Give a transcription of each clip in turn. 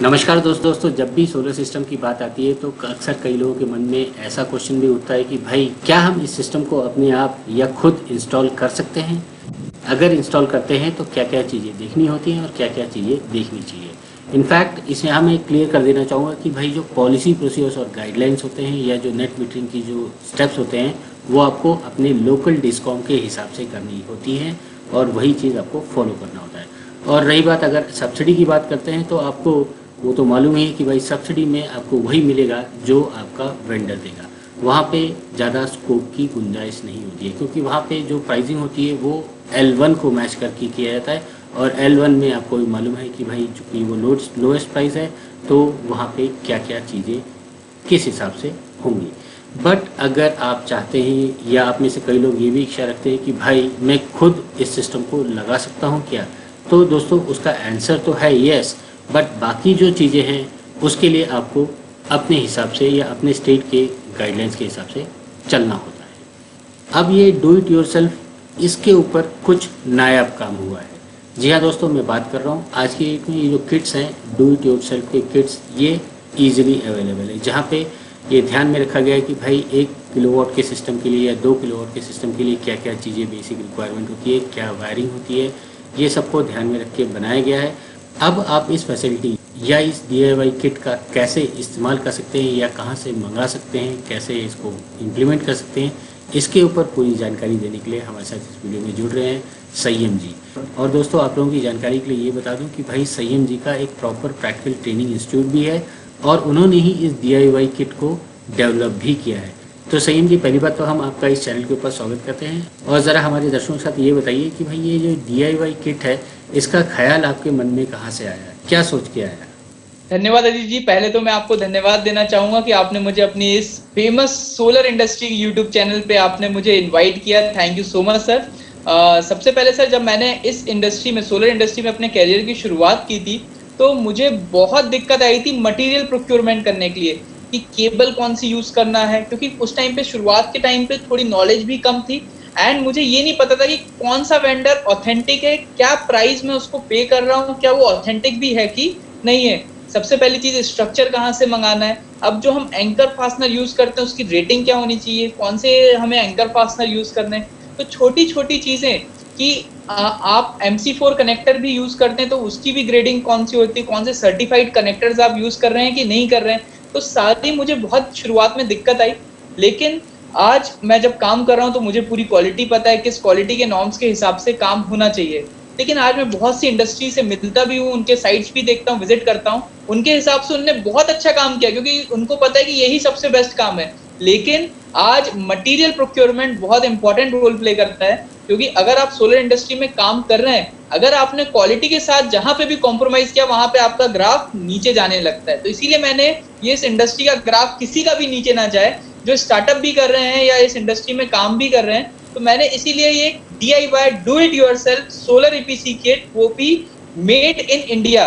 नमस्कार दोस्तों, जब भी सोलर सिस्टम की बात आती है तो अक्सर कई लोगों के मन में ऐसा क्वेश्चन भी उठता है कि भाई क्या हम इस सिस्टम को अपने आप या खुद इंस्टॉल कर सकते हैं? अगर इंस्टॉल करते हैं तो क्या क्या चीज़ें देखनी होती हैं और क्या क्या चीज़ें देखनी चाहिए। इनफैक्ट इसे मैं क्लियर कर देना चाहूँगा कि भाई जो पॉलिसी प्रोसीजर्स और गाइडलाइंस होते हैं या जो नेट मीटरिंग की जो स्टेप्स होते हैं वो आपको अपने लोकल डिस्कॉम के हिसाब से करनी होती है और वही चीज़ आपको फॉलो करना होता है। और रही बात अगर सब्सिडी की बात करते हैं तो आपको वो तो मालूम ही है कि भाई सब्सिडी में आपको वही मिलेगा जो आपका वेंडर देगा। वहाँ पे ज़्यादा स्कोप की गुंजाइश नहीं होती है क्योंकि वहाँ पे जो प्राइसिंग होती है वो L1 को मैच करके किया जाता है और L1 में आपको भी मालूम है कि भाई चूँकि वो लोएस्ट प्राइस है तो वहाँ पे क्या क्या चीज़ें किस हिसाब से होंगी। बट अगर आप चाहते हैं या आप में से कई लोग ये भी इच्छा रखते हैं कि भाई मैं खुद इस सिस्टम को लगा सकता हूँ क्या, तो दोस्तों उसका आंसर तो है यस। बट बाकी जो चीज़ें हैं उसके लिए आपको अपने हिसाब से या अपने स्टेट के गाइडलाइंस के हिसाब से चलना होता है। अब ये डू इट योरसेल्फ इसके ऊपर कुछ नायाब काम हुआ है। जी हाँ दोस्तों, मैं बात कर रहा हूँ आज की डेट में ये जो किट्स हैं डू इट योरसेल्फ के किट्स ये ईजिली अवेलेबल है, जहाँ पे ये ध्यान में रखा गया है कि भाई 1 किलोवाट के सिस्टम के लिए या 2 किलोवाट के सिस्टम के लिए क्या क्या चीज़ें बेसिक रिक्वायरमेंट होती है, क्या वायरिंग होती है, ये सबको ध्यान में रख के बनाया गया है। अब आप इस फैसिलिटी या इस DIY किट का कैसे इस्तेमाल कर सकते हैं या कहाँ से मंगा सकते हैं, कैसे इसको इम्प्लीमेंट कर सकते हैं, इसके ऊपर पूरी जानकारी देने के लिए हमारे साथ इस वीडियो में जुड़ रहे हैं संयम जी। और दोस्तों आप लोगों की जानकारी के लिए ये बता दूं कि भाई संयम जी का एक प्रॉपर प्रैक्टिकल ट्रेनिंग इंस्टीट्यूट भी है और उन्होंने ही इस DIY किट को डेवलप भी किया है। तो संयम जी, पहली बात तो हम आपका इस चैनल के ऊपर स्वागत करते हैं और ज़रा हमारे दर्शकों के साथ ये बताइए कि भाई ये जो DIY किट है इसका ख्याल आपके मन में कहाँ से आया, क्या सोच के आया? धन्यवाद अजीत जी। पहले तो मैं आपको धन्यवाद देना चाहूंगा कि आपने मुझे अपनी इस famous solar industry YouTube channel पे आपने मुझे इनवाइट किया। Thank you so much sir. सबसे पहले सर, जब मैंने इस इंडस्ट्री में सोलर इंडस्ट्री में अपने कैरियर की शुरुआत की थी तो मुझे बहुत दिक्कत आई थी मटेरियल प्रोक्योरमेंट करने के लिए कि केबल कौन सी यूज करना है, क्योंकि उस टाइम पे शुरुआत के टाइम पे थोड़ी नॉलेज भी कम थी एंड मुझे ये नहीं पता था कि कौन सा वेंडर ऑथेंटिक है, क्या प्राइस में उसको पे कर रहा हूँ, क्या वो ऑथेंटिक भी है कि नहीं है। सबसे पहली चीज स्ट्रक्चर कहाँ से मंगाना है। अब जो हम एंकर फास्टनर यूज करते हैं उसकी रेटिंग क्या होनी चाहिए, कौन से हमें एंकर फास्टनर यूज करने हैं। तो छोटी छोटी चीजें कि आप MC4 कनेक्टर भी यूज करते हैं तो उसकी भी ग्रेडिंग कौन सी होती है, कौन से सर्टिफाइड कनेक्टर्स आप यूज कर रहे हैं कि नहीं कर रहे हैं। तो सारी मुझे बहुत शुरुआत में दिक्कत आई, लेकिन आज मैं जब काम कर रहा हूं तो मुझे पूरी क्वालिटी पता है, किस क्वालिटी के नॉर्म्स के हिसाब से काम होना चाहिए। लेकिन आज मैं बहुत सी इंडस्ट्री से मिलता भी हूँ, उनके साइट्स भी देखता हूँ, विजिट करता हूँ, उनके हिसाब से उनने बहुत अच्छा काम किया क्योंकि उनको पता है कि यही सबसे बेस्ट काम है। लेकिन आज मटेरियल प्रोक्योरमेंट बहुत इंपॉर्टेंट रोल प्ले करता है, क्योंकि अगर आप सोलर इंडस्ट्री में काम कर रहे हैं, अगर आपने क्वालिटी के साथ जहां पे भी कॉम्प्रोमाइज किया वहां पे आपका ग्राफ नीचे जाने लगता है। तो इसीलिए मैंने ये इस इंडस्ट्री का ग्राफ किसी का भी नीचे ना जाए, जो स्टार्टअप भी कर रहे हैं या इस इंडस्ट्री में काम भी कर रहे हैं, तो मैंने इसीलिए ये DIY do it yourself solar EPC kit, वो भी मेड इन इंडिया,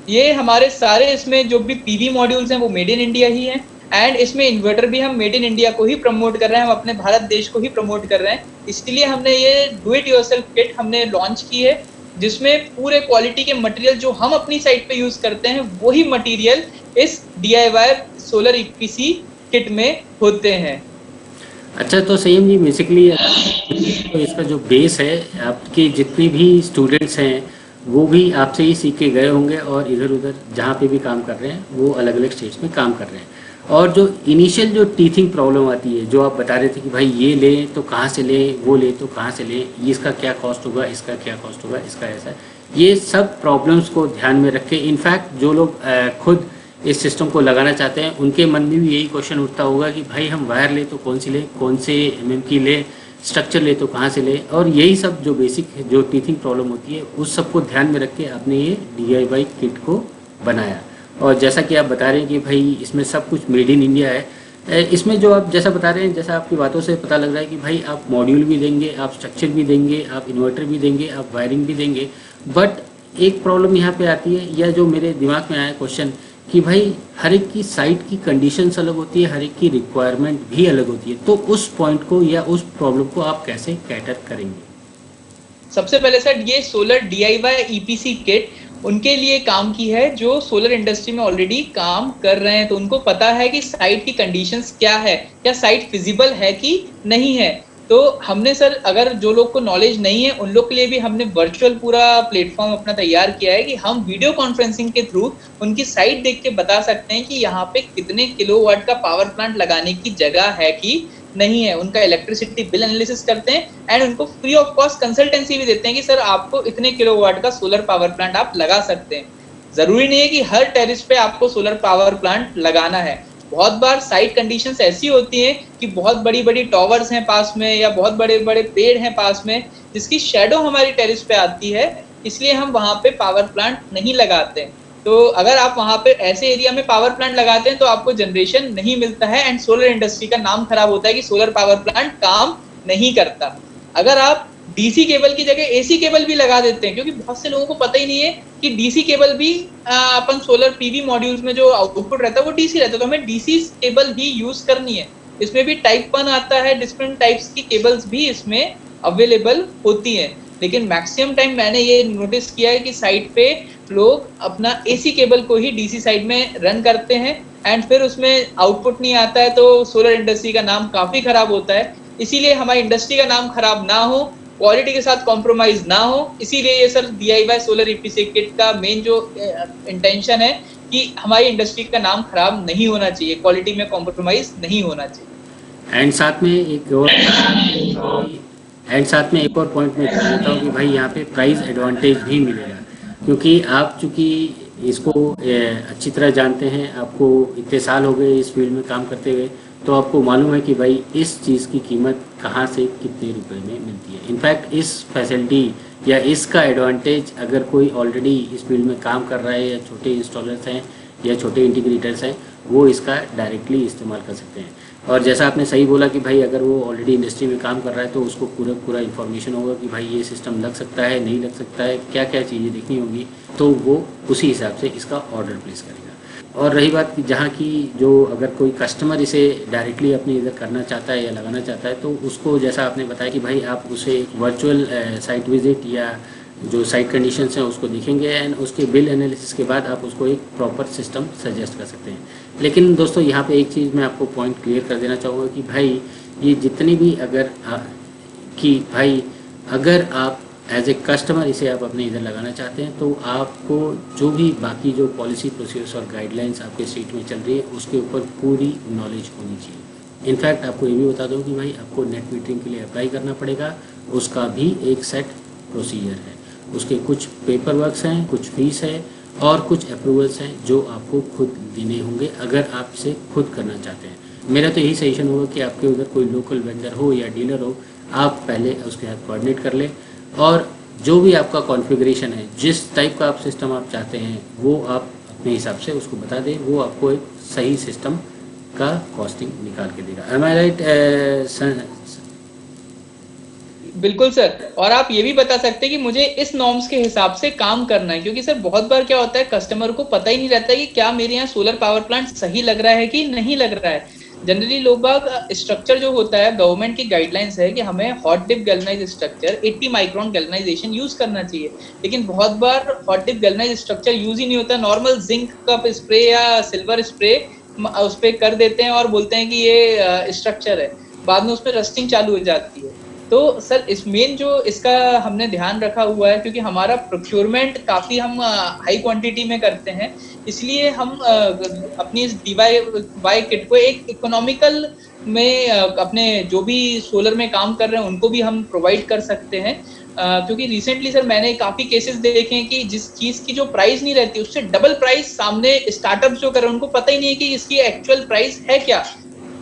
ये हमारे सारे इसमें जो भी PV मॉड्यूल्स हैं वो मेड इन इंडिया ही हैं एंड इसमें इन्वर्टर भी हम मेड इन इंडिया को ही प्रमोट कर रहे हैं, हम अपने भारत देश को ही प्रमोट कर रहे हैं। इसलिए हमने ये डू इट योरसेल्फ किट हमने लॉन्च की है, जिसमें पूरे क्वालिटी के मटेरियल जो हम अपनी साइट पे यूज करते हैं वही मटेरियल इस DIY सोलर EPC किट में होते हैं। अच्छा, तो संयम जी बेसिकली तो इसका जो बेस है, आपके जितने भी स्टूडेंट्स हैं वो भी आपसे ही सीख के गए होंगे और इधर उधर जहाँ पे भी काम कर रहे हैं वो अलग अलग स्टेट्स में काम कर रहे हैं। और जो इनिशियल जो टीचिंग प्रॉब्लम आती है, जो आप बता रहे थे कि भाई ये लें तो कहाँ से लें, वो लें तो कहाँ से लें, इसका क्या कॉस्ट होगा, इसका क्या कॉस्ट होगा, इसका ऐसा, ये सब प्रॉब्लम्स को ध्यान में रख के इनफैक्ट जो लोग खुद इस सिस्टम को लगाना चाहते हैं उनके मन में भी यही क्वेश्चन उठता होगा कि भाई हम वायर ले तो कौन सी ले, कौन से MM की ले, स्ट्रक्चर ले तो कहाँ से ले। और यही सब जो बेसिक जो टीचिंग प्रॉब्लम होती है उस सबको ध्यान में रख के आपने ये DIY किट को बनाया। और जैसा कि आप बता रहे हैं कि भाई इसमें सब कुछ मेड इन इंडिया है। इसमें जो आप जैसा बता रहे हैं, जैसा आपकी बातों से पता लग रहा है कि भाई आप मॉड्यूल भी देंगे, आप स्ट्रक्चर भी देंगे, आप इन्वर्टर भी देंगे, आप वायरिंग भी देंगे। बट एक प्रॉब्लम यहाँ पे आती है, या जो मेरे दिमाग में आया क्वेश्चन, कि भाई हर एक की साइट की कंडीशंस अलग होती है, हर एक की रिक्वायरमेंट भी अलग होती है, तो उस पॉइंट को या उस प्रॉब्लम को आप कैसे कैटर करेंगे? सबसे पहले सर, ये सोलर DIY EPC किट उनके लिए काम की है जो सोलर इंडस्ट्री में ऑलरेडी काम कर रहे हैं। तो उनको पता है कि साइट की कंडीशंस क्या है, क्या साइट फिजिबल है कि नहीं है। तो हमने सर, अगर जो लोग को नॉलेज नहीं है उन लोग के लिए भी हमने वर्चुअल पूरा प्लेटफॉर्म अपना तैयार किया है कि हम वीडियो कॉन्फ्रेंसिंग के थ्रू उनकी साइट देख के बता सकते हैं कि यहाँ पे कितने किलोवाट का पावर प्लांट लगाने की जगह है कि नहीं है। उनका इलेक्ट्रिसिटी बिल एनालिसिस करते हैं एंड उनको फ्री ऑफ कॉस्ट कंसल्टेंसी भी देते हैं कि सर आपको इतने किलोवाट का सोलर पावर प्लांट आप लगा सकते हैं। जरूरी नहीं है कि हर टेरिस पे आपको सोलर पावर प्लांट लगाना है। बहुत बार साइट कंडीशंस ऐसी होती हैं कि बहुत बड़ी बड़ी टॉवर्स हैं पास में या बहुत बड़े बड़े पेड़ हैं पास में जिसकी शेडो हमारी टेरिस पे आती है, इसलिए हम वहां पे पावर प्लांट नहीं लगाते। तो अगर आप वहां पे ऐसे एरिया में पावर प्लांट लगाते हैं तो आपको जनरेशन नहीं मिलता है एंड सोलर इंडस्ट्री का नाम खराब होता है कि सोलर पावर प्लांट काम नहीं करता। अगर आप डीसी केबल की जगह एसी केबल भी लगा देते हैं, क्योंकि बहुत से लोगों को पता ही नहीं है कि डीसी केबल भी अपन सोलर पीवी मॉड्यूल्स में जो आउटपुट रहता है वो डीसी रहता है, तो हमें डीसी केबल ही यूज करनी है। इसमें भी टाइप 1 आता है, डिफरेंट टाइप्स की केबल्स भी इसमें अवेलेबल होती हैं। लेकिन मैक्सिमम टाइम मैंने ये नोटिस किया है कि साइट पे लोग अपना एसी केबल को ही डीसी साइड में रन करते हैं एंड फिर उसमें आउटपुट नहीं आता है, तो सोलर इंडस्ट्री का नाम काफी खराब होता है। इसीलिए हमारी इंडस्ट्री का नाम खराब ना हो, क्वालिटी के साथ कॉम्प्रोमाइज ना हो, इसीलिए ये sir DIY solar EPC kit का मेन जो इंटेंशन है कि हमारी इंडस्ट्री का नाम खराब नहीं होना चाहिए, क्वालिटी में कॉम्प्रोमाइज नहीं होना चाहिए। एंड साथ में एक और पॉइंट मैं बता देता हूँ कि भाई यहाँ पे प्राइस एडवांटेज भी मिलेगा, क्योंकि आप चूँकि इसको अच्छी तरह जानते हैं, आपको इतने साल हो गए इस फील्ड में काम करते हुए, तो आपको मालूम है कि भाई इस चीज़ की कीमत कहाँ से कितने रुपए में मिलती है। इनफैक्ट इस फैसिलिटी या इसका एडवांटेज अगर कोई ऑलरेडी इस फील्ड में काम कर रहा है या छोटे इंस्टॉलर्स हैं या छोटे इंटीग्रेटर्स हैं, वो इसका डायरेक्टली इस्तेमाल कर सकते हैं। और जैसा आपने सही बोला कि भाई अगर वो ऑलरेडी इंडस्ट्री में काम कर रहा है तो उसको पूरा इन्फॉर्मेशन होगा कि भाई ये सिस्टम लग सकता है, नहीं लग सकता है, क्या क्या चीज़ें देखनी होंगी, तो वो उसी हिसाब से इसका ऑर्डर प्लेस करेगा। और रही बात जहाँ की जो अगर कोई कस्टमर इसे डायरेक्टली अपने इधर करना चाहता है या लगाना चाहता है, तो उसको जैसा आपने बताया कि भाई आप उसे वर्चुअल साइट विजिट या जो साइट कंडीशंस हैं उसको देखेंगे एंड उसके बिल एनालिसिस के बाद आप उसको एक प्रॉपर सिस्टम सजेस्ट कर सकते हैं। लेकिन दोस्तों यहाँ पे एक चीज़ मैं आपको पॉइंट क्लियर कर देना चाहूँगा कि भाई ये जितनी भी अगर आप एज ए कस्टमर इसे आप अपने इधर लगाना चाहते हैं, तो आपको जो भी बाकी जो पॉलिसी प्रोसीजर्स और गाइडलाइंस आपके स्टेट में चल रही है उसके ऊपर पूरी नॉलेज होनी चाहिए। इनफैक्ट आपको ये भी बता दूं कि भाई आपको नेट मीटरिंग के लिए अप्लाई करना पड़ेगा, उसका भी एक सेट प्रोसीजर है, उसके कुछ पेपर वर्क्स हैं, कुछ फीस है और कुछ अप्रूवल्स हैं जो आपको खुद देने होंगे अगर आप इसे खुद करना चाहते हैं। मेरा तो यही सजेशन होगा कि आपके उधर कोई लोकल वेंडर हो या डीलर हो, आप पहले उसके साथ कोऑर्डिनेट कर लें और जो भी आपका कॉन्फ़िगरेशन है, जिस टाइप का आप सिस्टम आप चाहते हैं, वो आप अपने हिसाब से उसको बता दें, वो आपको एक सही सिस्टम का कॉस्टिंग निकाल के देगा। एम आई राइट? बिल्कुल सर। और आप ये भी बता सकते हैं कि मुझे इस नॉर्म्स के हिसाब से काम करना है, क्योंकि सर बहुत बार क्या होता है कस्टमर को पता ही नहीं रहता है कि क्या मेरे यहाँ सोलर पावर प्लांट सही लग रहा है कि नहीं लग रहा है। जनरली लोग बाग स्ट्रक्चर जो होता है, गवर्नमेंट की गाइडलाइंस है कि हमें hot dip galvanised structure 80 micron galvanisation use करना चाहिए, लेकिन बहुत बार hot dip galvanised structure use ही नहीं होता। नॉर्मल जिंक का स्प्रे या सिल्वर स्प्रे उस पर कर देते हैं और बोलते हैं कि ये स्ट्रक्चर है, बाद में उसमें रस्टिंग चालू हो जाती है। तो सर इस मेन जो इसका हमने ध्यान रखा हुआ है, क्योंकि हमारा प्रोक्योरमेंट काफी हम हाई क्वांटिटी में करते हैं, इसलिए हम अपनी इस DIY किट को एक इकोनॉमिकल में अपने जो भी सोलर में काम कर रहे हैं उनको भी हम प्रोवाइड कर सकते हैं। क्योंकि रिसेंटली सर मैंने काफी केसेस देखे हैं कि जिस चीज की जो प्राइस नहीं रहती उससे डबल प्राइस सामने स्टार्टअप जो कर रहे हैं उनको पता ही नहीं है कि इसकी एक्चुअल प्राइस है क्या,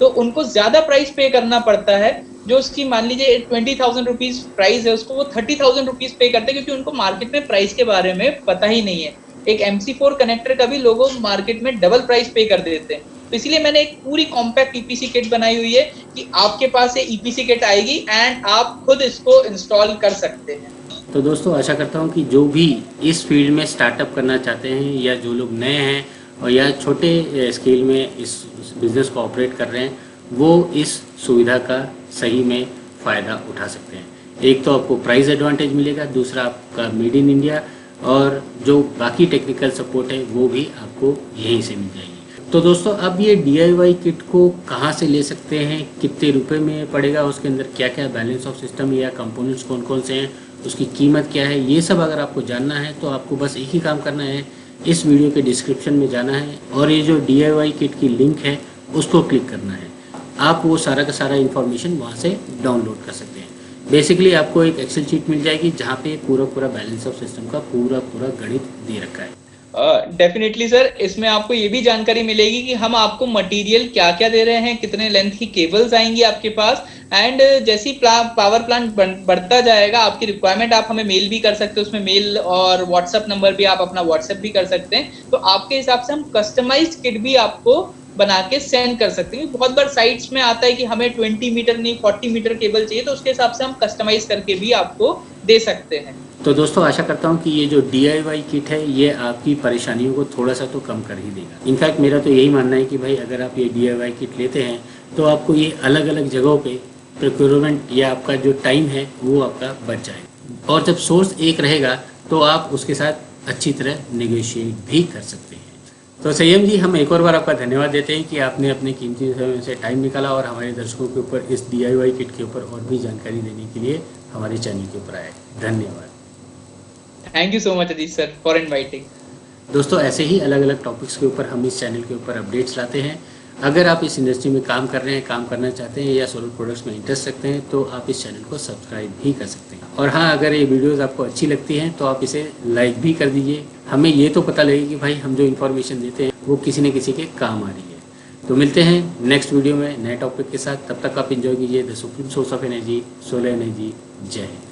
तो उनको ज्यादा प्राइस पे करना पड़ता है। जो उसकी मान लीजिए 20,000 रुपीज प्राइस है, उसको वो 30,000 रुपीज पे करते हैं, क्योंकि उनको मार्केट में प्राइस के बारे में पता ही नहीं है। एक MC4 कनेक्टर का भी लोगों मार्केट में डबल प्राइस पे कर देते हैं। तो इसलिए मैंने एक पूरी कॉम्पैक्ट EPC किट बनाई हुई है कि आपके पास ये EPC किट आएगी एंड आप खुद इसको इंस्टॉल कर सकते हैं। तो दोस्तों आशा करता हूँ कि जो भी इस फील्ड में स्टार्टअप करना चाहते हैं या जो लोग नए हैं और या छोटे स्केल में इस बिज़नेस को ऑपरेट कर रहे हैं, वो इस सुविधा का सही में फ़ायदा उठा सकते हैं। एक तो आपको प्राइस एडवांटेज मिलेगा, दूसरा आपका मेड इन इंडिया और जो बाकी टेक्निकल सपोर्ट है वो भी आपको यहीं से मिल जाएगी। तो दोस्तों अब ये DIY किट को कहाँ से ले सकते हैं, कितने रुपए में पड़ेगा, उसके अंदर क्या क्या बैलेंस ऑफ सिस्टम या कंपोनेंट्स कौन कौन से हैं, उसकी कीमत क्या है, ये सब अगर आपको जानना है तो आपको बस एक ही काम करना है, इस वीडियो के डिस्क्रिप्शन में जाना है और ये जो DIY किट की लिंक है उसको क्लिक करना है। आप वो सारा का सारा इन्फॉर्मेशन वहाँ से डाउनलोड कर सकते हैं। बेसिकली आपको एक एक्सेल शीट मिल जाएगी जहाँ पे पूरा बैलेंस ऑफ सिस्टम का पूरा गणित दे रखा है। डेफिनेटली सर, इसमें आपको ये भी जानकारी मिलेगी कि हम आपको मटेरियल क्या क्या दे रहे हैं, कितने लेंथ की केबल्स आएंगी आपके पास, एंड जैसी पावर प्लांट बढ़ता जाएगा आपकी रिक्वायरमेंट आप हमें मेल भी कर सकते हैं, उसमें मेल और व्हाट्सएप नंबर भी आप अपना व्हाट्सएप भी कर सकते हैं। तो आपके हिसाब से हम कस्टमाइज किट भी आपको बना के सेंड कर सकते हैं। बहुत बार साइट्स में आता है कि हमें 20 मीटर नहीं 40 मीटर केबल चाहिए, तो उसके हिसाब से हम कस्टमाइज करके भी आपको दे सकते हैं। तो दोस्तों आशा करता हूँ कि ये जो DIY किट है ये आपकी परेशानियों को थोड़ा सा तो कम कर ही देगा। इनफैक्ट मेरा तो यही मानना है कि भाई अगर आप ये DIY किट लेते हैं तो आपको ये अलग अलग जगहों पे प्रोक्योरमेंट या आपका जो टाइम है वो आपका बच जाएगा, और जब सोर्स एक रहेगा तो आप उसके साथ अच्छी तरह नेगोशिएट भी कर सकते हैं। तो संयम जी, हम एक और बार आपका धन्यवाद देते हैं कि आपने अपने कीमती समय से टाइम निकाला और हमारे दर्शकों के ऊपर इस DIY किट के ऊपर और भी जानकारी देने के लिए हमारे चैनल के ऊपर आए। धन्यवाद। Thank you so much Ajit sir for inviting. दोस्तों ऐसे ही अलग अलग टॉपिक्स के ऊपर हम इस चैनल के ऊपर अपडेट्स लाते हैं। अगर आप इस इंडस्ट्री में काम कर रहे हैं, काम करना चाहते हैं या सोलर प्रोडक्ट्स में इंटरेस्ट रखते हैं तो आप इस चैनल को सब्सक्राइब भी कर सकते हैं। और हाँ, अगर ये वीडियोस आपको अच्छी लगती हैं तो आप इसे लाइक भी कर दीजिए। हमें ये तो पता लगे कि भाई हम जो इन्फॉर्मेशन देते हैं वो किसी न किसी के काम आ रही है। तो मिलते हैं नेक्स्ट वीडियो में नए टॉपिक के साथ। तब तक आप इंजॉय कीजिए the supreme source of energy, solar energy. जय हिंद।